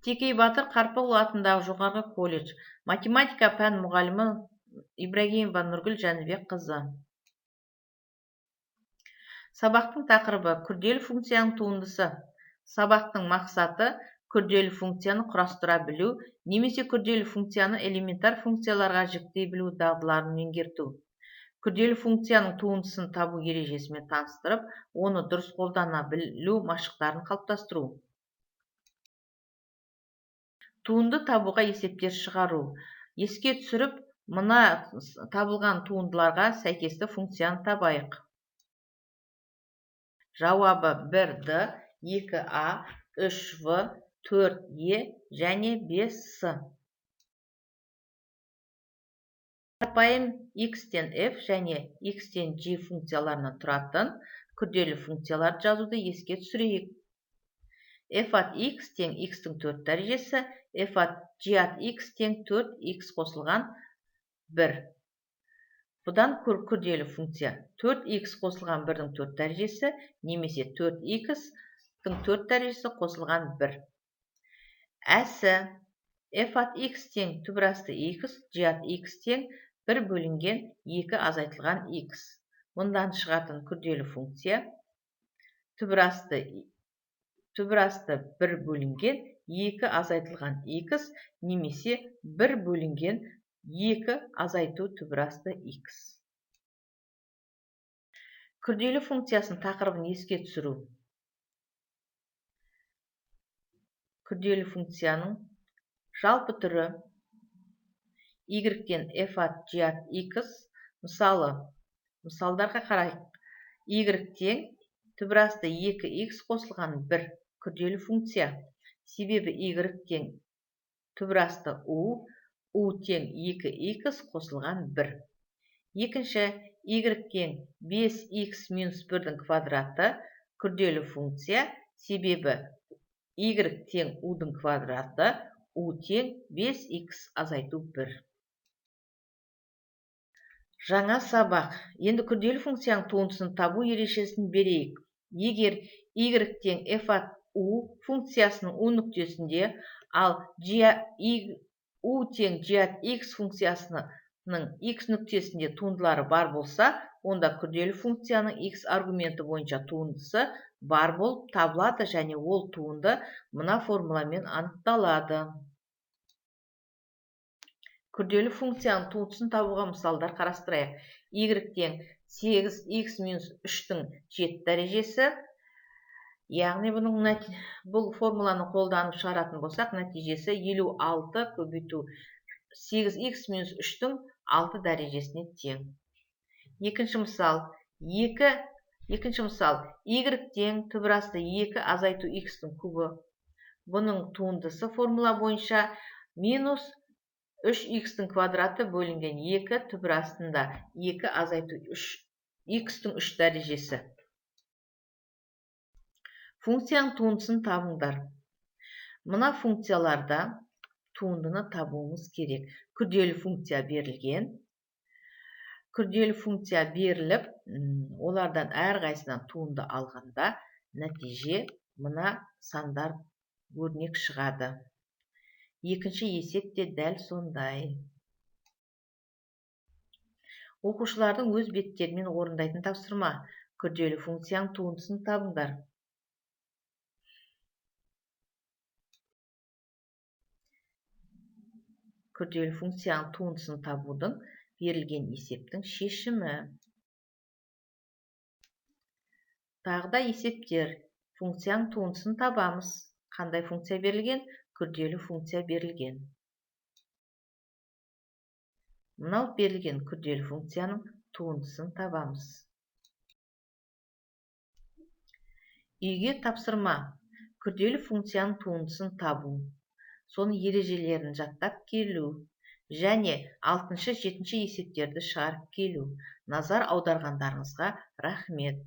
Текей Батыр Қарпықұлы атындағы жоғарғы колледж математика пән мұғалімі Ибрагимова Нұргүл Жәнібекқызы. Сабақтың тақырыбы күрделі функцияның туындысы. Сабақтың мақсаты күрделі функцияны құрастыра білу, немесе күрделі функцияны элементар функцияларға жіктей білу дағдыларын меңгерту. Күрделі функцияның туындысын табу ережесімен таныстырып, оны дұрыс қолдана білу машықтарын қалыптастыру. Туынды табуға есептер шығару. Еске түсіріп, мына табылған туындыларға сәйкесті функцияны табайық. Жауабы 1D, 2A, 3V, 4E және 5C. Қарапайым x-тен f және x-тен g функцияларынан тұратын күрделі функцияларды жазуды еске түсірейік. f at x тең x-тің 4 дәрежесі, f at g at x тең 4x қосылған 1. Бұдан күрделі функция 4x қосылған 1-дің 4 дәрежесі, немесе 4x-тің 4 дәрежесі қосылған 1. Әсі f at x тең түбірасты x, g at x тең 1 бөлінген 2 азайтылған x. Мұндан шығатын күрделі функция түбірасты 1 бөлінген 2 азайтылған x, немесе 1 бөлінген 2 азайту түбірасты x. Күрделі функциясын тақырыбын еске түсіру. Күрделі функцияның жалпы түрі y-тен f at g at x. Мысалдарға қарайық. Y тең түбірасты 2x қосылған 1 күрделі функция. Себебі y тең түбірасты u тең 2x қосылған 1. Екінші, y тең 5x минус 1-дің квадраты күрделі функция. Себебі y тең u-дің квадраты, u тең 5x азайту 1. Жаңа сабақ. Енді күрделі функцияның туындысын табу ережесін берейік. Егер y тең f at u функциясының u нүктесінде, ал u тең g at x функциясының x нүктесінде туындылары бар болса, онда күрделі функцияның x аргументі бойынша туындысы бар болып табылады, және ол туынды мына формуламен анықталады. Күрделі функцияның туындысын табуға мысалдар қарастырайық. Y тең 8x минус 3-тің 7 дәрежесі. Яғни бұл формуланы қолданып шығаратын болсақ, нәтижесі 56 көбейту 8x минус 3-тің 6 дәрежесіне тең. Екінші мысал. Y тең түбірасты 2 азайту x-тің кубы. Бұның туындысы формула бойынша минус 3x-тің квадраты бөлінген 2 түбірастында 2 азайту x-тің 3 дәрежесі. Функцияның туындысын табыңдар. Мына функцияларда туындыны табуымыз керек. Күрделі функция берілген. Күрделі функция беріліп, олардан әрқайсынан туынды алғанда нәтиже мына сандар өрнек шығады. Екінші есеп те дәл сондай. Оқушылардың өз беттерімен орындайтын тапсырма. Күрделі функцияның туындысын табыңдар. Күрделі функцияның туындысын табудың берілген есептің шешімі. Тағы да есептер. Функцияның туындысын табамыз. Қандай функция берілген? Күрделі функция берілген. Мынау берілген күрделі функцияның туындысын табамыз. Үйге тапсырма. Күрделі функцияның туындысын табу. Соның ережелерін жаттап келу. Және 6-7 есептерді шығарып келу. Назар аударғандарыңызға рахмет.